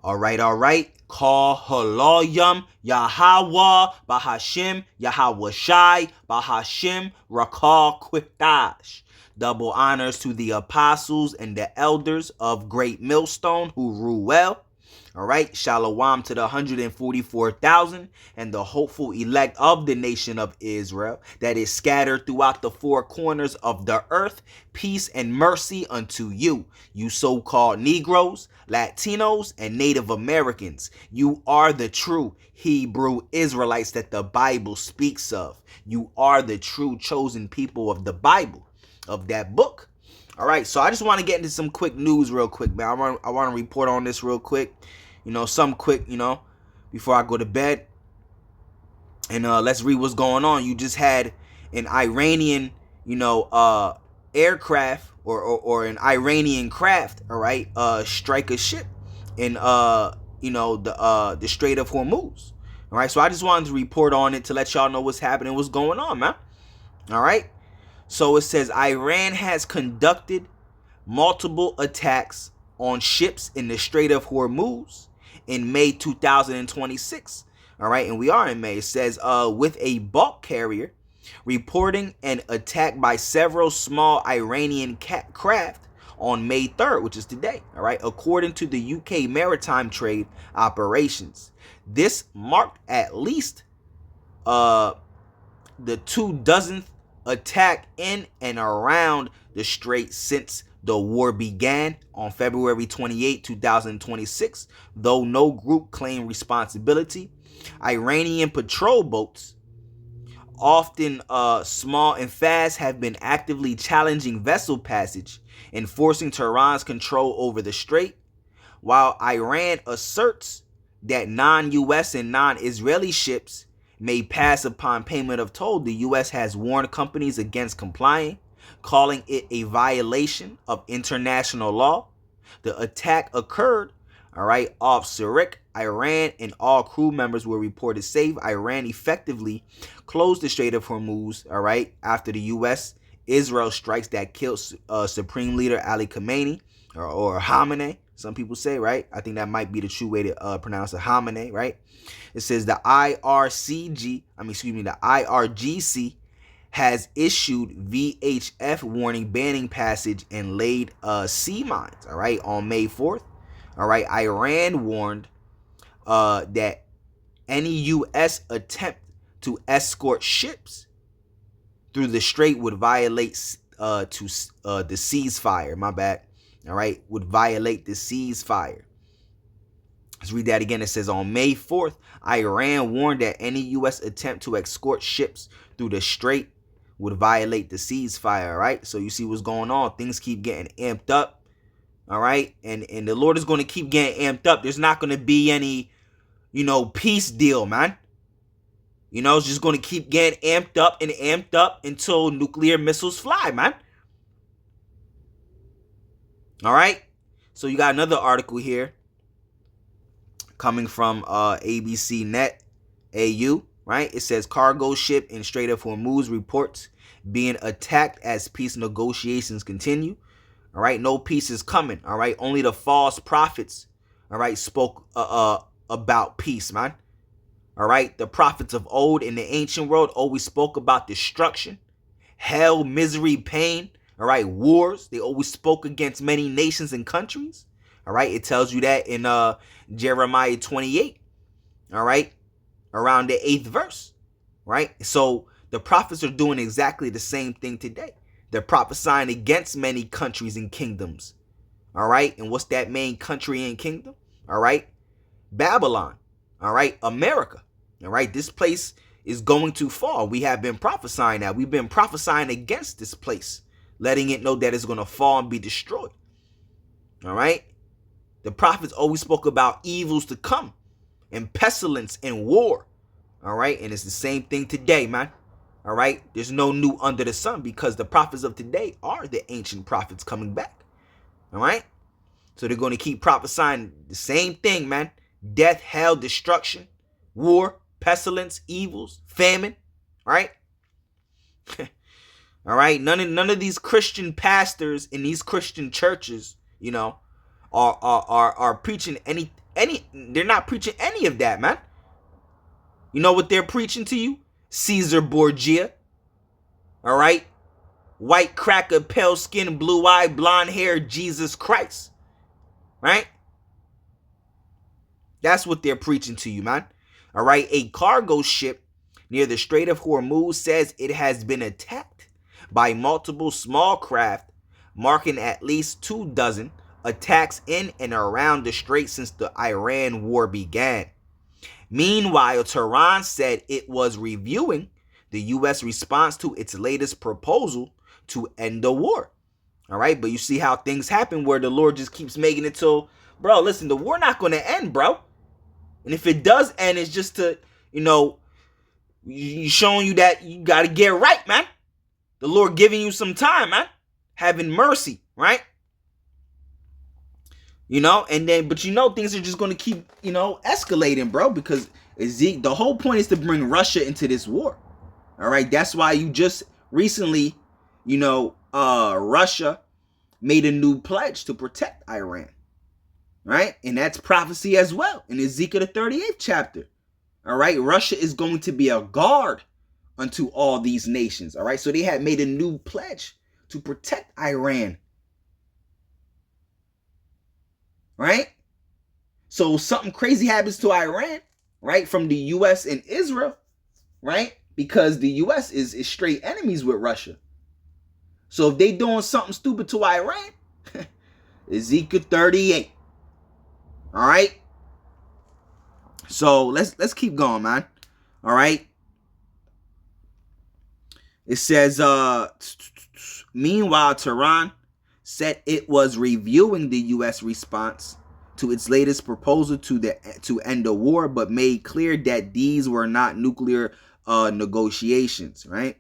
All right, all right. Call Haloyam Yahweh Bahashim Yahweh Shai Bahashim Rakal Quitash. Double honors to the apostles and the elders of Great Millstone who rule well. All right, shalom to the 144,000 and the hopeful elect of the nation of Israel that is scattered throughout the four corners of the earth. Peace and mercy unto you, you so-called Negroes, Latinos, and Native Americans. You are the true Hebrew Israelites that the Bible speaks of. You are the true chosen people of the Bible, of that book. All right, so I just want to get into some quick news real quick, man. I want to report on this real quick. Some quick, before I go to bed. And let's read what's going on. You just had an Iranian, aircraft or an Iranian craft, all right, strike a ship in the Strait of Hormuz. All right, so I just wanted to report on it to let y'all know what's happening, what's going on, man. All right. So it says Iran has conducted multiple attacks on ships in the Strait of Hormuz in May 2026. All right, and we are in May. It says with a bulk carrier reporting an attack by several small Iranian craft on May 3rd, which is today. All right, according to the UK Maritime Trade Operations. This marked at least the 24th attack in and around the Strait since the war began on February 28, 2026, though no group claimed responsibility. Iranian patrol boats, often small and fast, have been actively challenging vessel passage, enforcing Tehran's control over the strait, while Iran asserts that non-U.S. and non-Israeli ships may pass upon payment of toll. The U.S. has warned companies against complying, calling it a violation of international law. The attack occurred, all right, off Strait, Iran, and all crew members were reported safe. Iran effectively closed the Strait of Hormuz, all right, after the U.S. Israel strikes that killed Supreme Leader Ali Khamenei, or Khamenei, some people say, right? I think that might be the true way to pronounce it, Khamenei, right? It says the IRGC has issued VHF warning banning passage and laid sea mines, all right, on May 4th. All right, Iran warned that any U.S. attempt to escort ships through the strait would violate the ceasefire. My bad. All right, would violate the ceasefire. Let's read that again. It says on May 4th, Iran warned that any U.S. attempt to escort ships through the strait would violate the ceasefire. All right, so you see what's going on. Things keep getting amped up. All right, and the Lord is going to keep getting amped up. There's not going to be any, peace deal, man. It's just going to keep getting amped up until nuclear missiles fly, man. All right, so you got another article here coming from ABC Net AU, right? It says cargo ship in Strait of Hormuz reports being attacked as peace negotiations continue. All right, no peace is coming. All right, only the false prophets, all right, spoke about peace, man. All right, the prophets of old in the ancient world always spoke about destruction, hell, misery, pain. All right, wars. They always spoke against many nations and countries. All right, it tells you that in Jeremiah 28. All right, around the 8th verse. Right, so the prophets are doing exactly the same thing today. They're prophesying against many countries and kingdoms. All right, and what's that main country and kingdom? All right, Babylon. All right, America. All right, this place is going to fall. We have been prophesying that. We've been prophesying against this place, letting it know that it's going to fall and be destroyed. All right, the prophets always spoke about evils to come and pestilence and war. All right, and it's the same thing today, man. All right, there's no new under the sun because the prophets of today are the ancient prophets coming back. All right, so they're going to keep prophesying the same thing, man. Death, hell, destruction, war, pestilence, evils, famine. All right. All right. None of these Christian pastors in these Christian churches, are preaching They're not preaching any of that, man. You know what they're preaching to you? Caesar Borgia. All right? White cracker, pale skin, blue eye, blonde hair, Jesus Christ. Right? That's what they're preaching to you, man. All right? A cargo ship near the Strait of Hormuz says it has been attacked by multiple small craft, marking at least 24 attacks in and around the strait since the Iran war began. Meanwhile, Tehran said it was reviewing the U.S. response to its latest proposal to end the war. All right, but you see how things happen where the Lord just keeps making it so, bro, listen, the war not going to end, bro. And if it does end, it's just to, showing you that you got to get right, man. The Lord giving you some time, man. Having mercy, right? And then, but things are just going to keep, escalating, bro, because the whole point is to bring Russia into this war. All right. That's why you just recently, Russia made a new pledge to protect Iran. Right. And that's prophecy as well in Ezekiel the 38th chapter. All right. Russia is going to be a guard unto all these nations. All right. So they had made a new pledge to protect Iran. Right? So something crazy happens to Iran, right, from the U.S. and Israel, right? Because the U.S. is straight enemies with Russia. So if they doing something stupid to Iran, Ezekiel 38. All right? So let's keep going, man. All right? It says, meanwhile, Tehran said it was reviewing the U.S. response to its latest proposal to end the war, but made clear that these were not nuclear negotiations, right?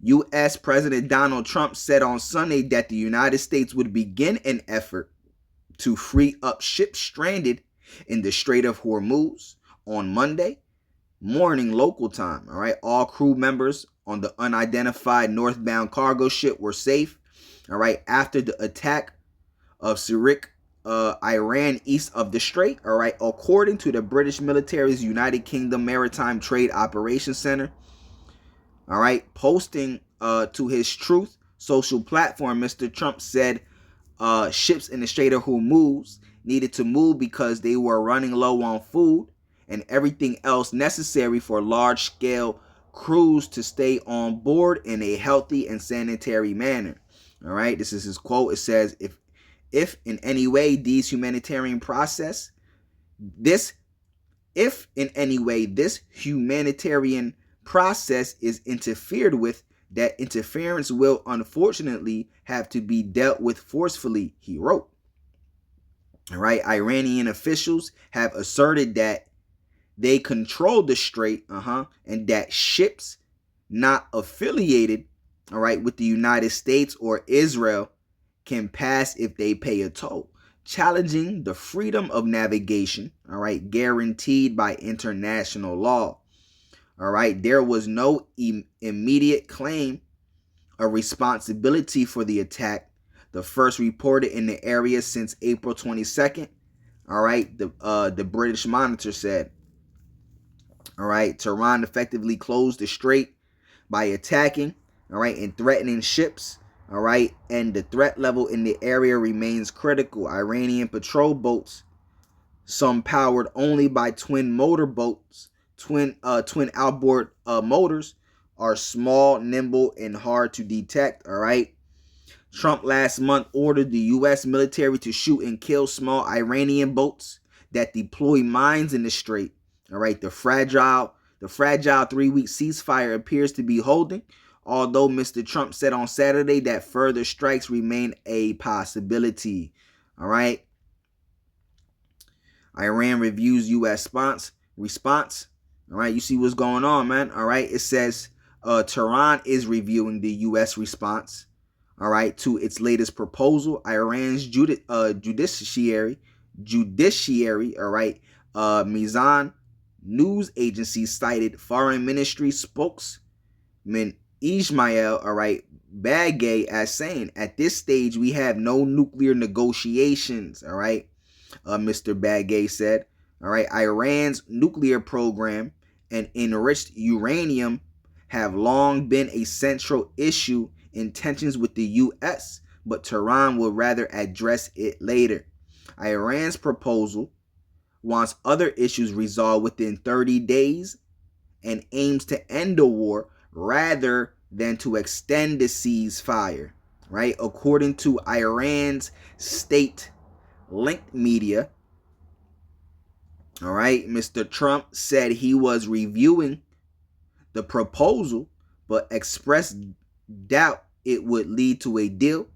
U.S. President Donald Trump said on Sunday that the United States would begin an effort to free up ships stranded in the Strait of Hormuz on Monday morning local time, all right? All crew members on the unidentified northbound cargo ship were safe, all right, after the attack of Strait, Iran east of the Strait, all right, according to the British military's United Kingdom Maritime Trade Operations Center, all right, posting to his Truth social platform, Mr. Trump said ships in the Strait of Hormuz needed to move because they were running low on food and everything else necessary for large-scale crews to stay on board in a healthy and sanitary manner. All right, this is his quote. It says, if in any way this humanitarian process is interfered with, that interference will unfortunately have to be dealt with forcefully, he wrote. All right, Iranian officials have asserted that they control the strait, and that ships not affiliated, all right, with the United States or Israel can pass if they pay a toll, challenging the freedom of navigation, all right, guaranteed by international law. All right, there was no immediate claim of responsibility for the attack, the first reported in the area since April 22nd. All right, the British Monitor said. All right, Tehran effectively closed the strait by attacking, all right, and threatening ships, all right, and the threat level in the area remains critical. Iranian patrol boats, some powered only by twin motorboats, twin outboard motors, are small, nimble, and hard to detect. All right. Trump last month ordered the U.S. military to shoot and kill small Iranian boats that deploy mines in the strait. All right. The fragile 3-week ceasefire appears to be holding, although Mr. Trump said on Saturday that further strikes remain a possibility. All right. Iran reviews U.S. response. All right. You see what's going on, man. All right. It says Tehran is reviewing the U.S. response, all right, to its latest proposal. Iran's judiciary, all right, Mizan news agency cited Foreign Ministry spokesman Ismail, all right, Baghei as saying, at this stage, we have no nuclear negotiations, all right, Mr. Baghei said. All right, Iran's nuclear program and enriched uranium have long been a central issue in tensions with the U.S., but Tehran will rather address it later. Iran's proposal wants other issues resolved within 30 days and aims to end the war rather than to extend the ceasefire, right? According to Iran's state-linked media, all right, Mr. Trump said he was reviewing the proposal, but expressed doubt it would lead to a deal,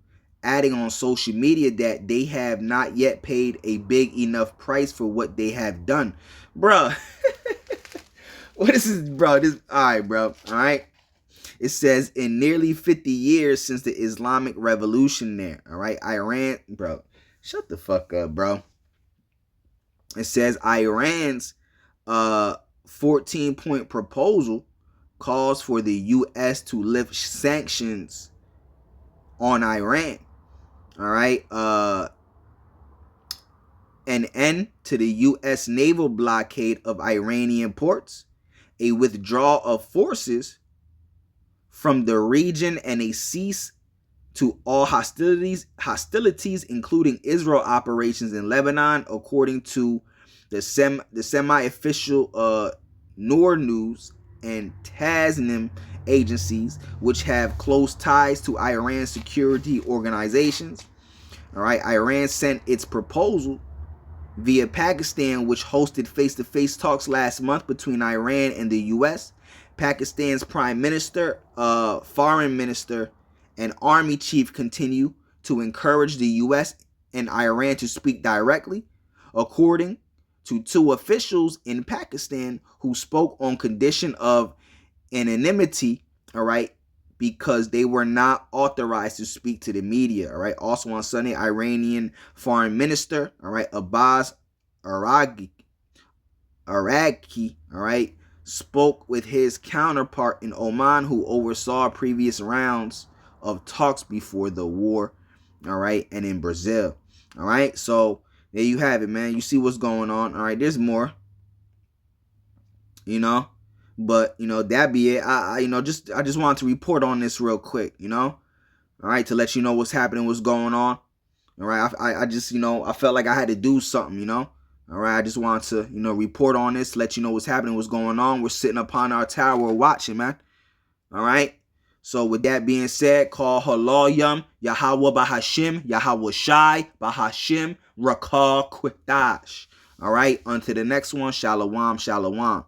adding on social media that they have not yet paid a big enough price for what they have done. Bruh. What is this, bro? This, all right, bro. All right. It says in nearly 50 years since the Islamic Revolution there. All right. Iran, bro. Shut the fuck up, bro. It says Iran's 14-point proposal calls for the U.S. to lift sanctions on Iran. All right. An end to the U.S. naval blockade of Iranian ports, a withdrawal of forces from the region, and a cease to all hostilities, including Israel operations in Lebanon, according to the semi-official Noor News and Tasnim agencies, which have close ties to Iran security organizations. All right, Iran sent its proposal via Pakistan, which hosted face-to-face talks last month between Iran and the U.S. Pakistan's prime minister, foreign minister, and army chief continue to encourage the U.S. and Iran to speak directly, according to two officials in Pakistan who spoke on condition of anonymity, all right, because they were not authorized to speak to the media, all right. Also on Sunday, Iranian foreign minister, all right, Abbas Araghi, all right, spoke with his counterpart in Oman, who oversaw previous rounds of talks before the war, all right, and in Brazil, all right. So there you have it, man. You see what's going on, all right. There's more, you know. But, you know, that be it. I just wanted to report on this real quick, you know. All right, to let you know what's happening, what's going on. All right, I just, you know, I felt like I had to do something, you know. All right, I just wanted to, you know, report on this, let you know what's happening, what's going on. We're sitting upon our tower, we're watching, man. All right. So with that being said, call Haloyam, Yahweh Bahashim, Yahweh Shai, Bahashim, Rakal Kwitash. All right, on to the next one. Shalom, shalom.